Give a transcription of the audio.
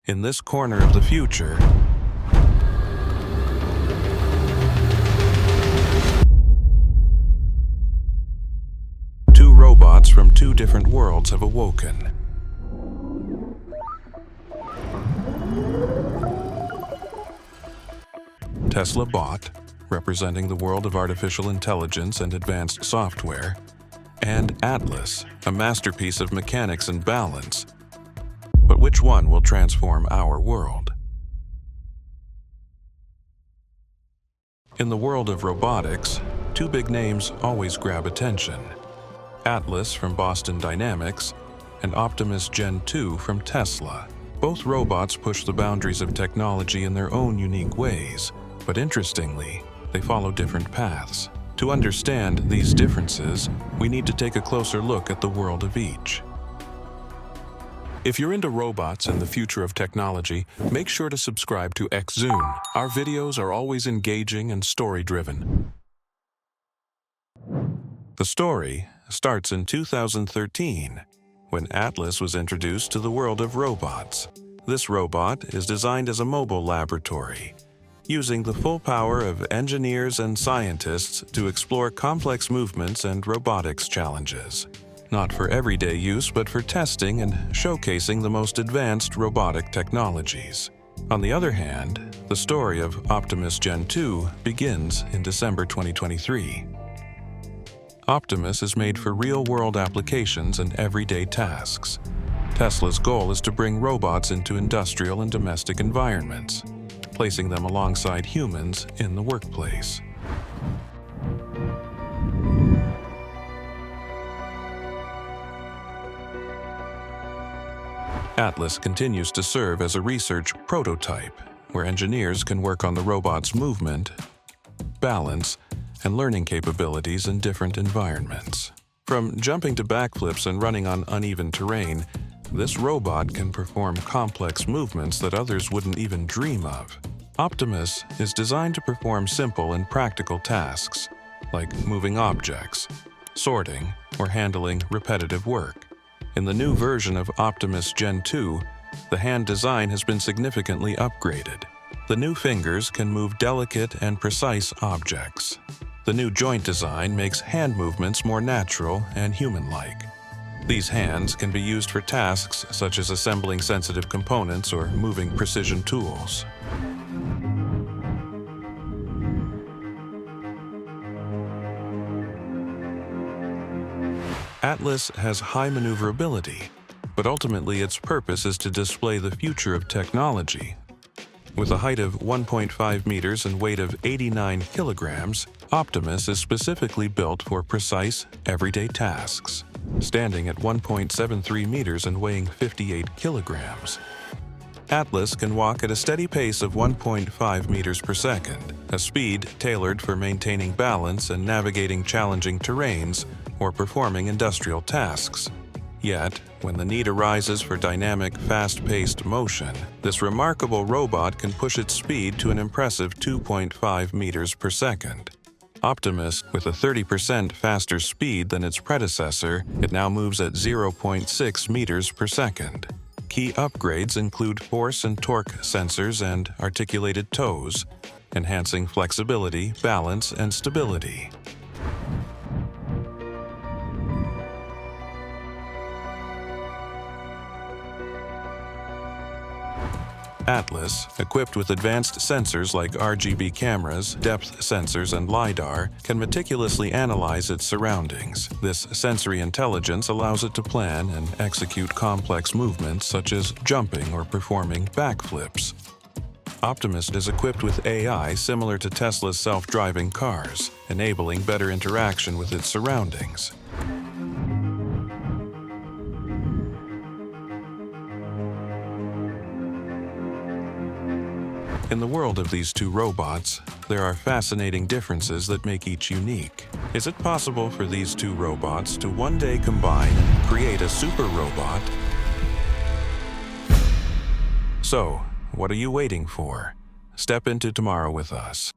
In this corner of the future, two robots from two different worlds have awoken. Tesla Bot, representing the world of artificial intelligence and advanced software, and Atlas, a masterpiece of mechanics and balance. But which one will transform our world? In the world of robotics, two big names always grab attention: Atlas from Boston Dynamics and Optimus Gen 2 from Tesla. Both robots push the boundaries of technology in their own unique ways, but interestingly, they follow different paths. To understand these differences, we need to take a closer look at the world of each. If you're into robots and the future of technology, make sure to subscribe to XZune. Our videos are always engaging and story-driven. The story starts in 2013, when Atlas was introduced to the world of robots. This robot is designed as a mobile laboratory, using the full power of engineers and scientists to explore complex movements and robotics challenges. Not for everyday use, but for testing and showcasing the most advanced robotic technologies. On the other hand, the story of Optimus Gen 2 begins in December 2023. Optimus is made for real-world applications and everyday tasks. Tesla's goal is to bring robots into industrial and domestic environments, placing them alongside humans in the workplace. Atlas continues to serve as a research prototype, where engineers can work on the robot's movement, balance, and learning capabilities in different environments. From jumping to backflips and running on uneven terrain, this robot can perform complex movements that others wouldn't even dream of. Optimus is designed to perform simple and practical tasks, like moving objects, sorting, or handling repetitive work. In the new version of Optimus Gen 2, the hand design has been significantly upgraded. The new fingers can move delicate and precise objects. The new joint design makes hand movements more natural and human-like. These hands can be used for tasks such as assembling sensitive components or moving precision tools. Atlas has high maneuverability, but ultimately its purpose is to display the future of technology. With a height of 1.5 meters and weight of 89 kilograms, Optimus is specifically built for precise, everyday tasks. Standing at 1.73 meters and weighing 58 kilograms, Atlas can walk at a steady pace of 1.5 meters per second, a speed tailored for maintaining balance and navigating challenging terrains or performing industrial tasks. Yet, when the need arises for dynamic, fast-paced motion, this remarkable robot can push its speed to an impressive 2.5 meters per second. Optimus, with a 30% faster speed than its predecessor, it now moves at 0.6 meters per second. Key upgrades include force and torque sensors and articulated toes, enhancing flexibility, balance, and stability. Atlas, equipped with advanced sensors like RGB cameras, depth sensors, and LiDAR, can meticulously analyze its surroundings. This sensory intelligence allows it to plan and execute complex movements such as jumping or performing backflips. Optimus is equipped with AI similar to Tesla's self-driving cars, enabling better interaction with its surroundings. In the world of these two robots, there are fascinating differences that make each unique. Is it possible for these two robots to one day combine and create a super robot? So, what are you waiting for? Step into tomorrow with us.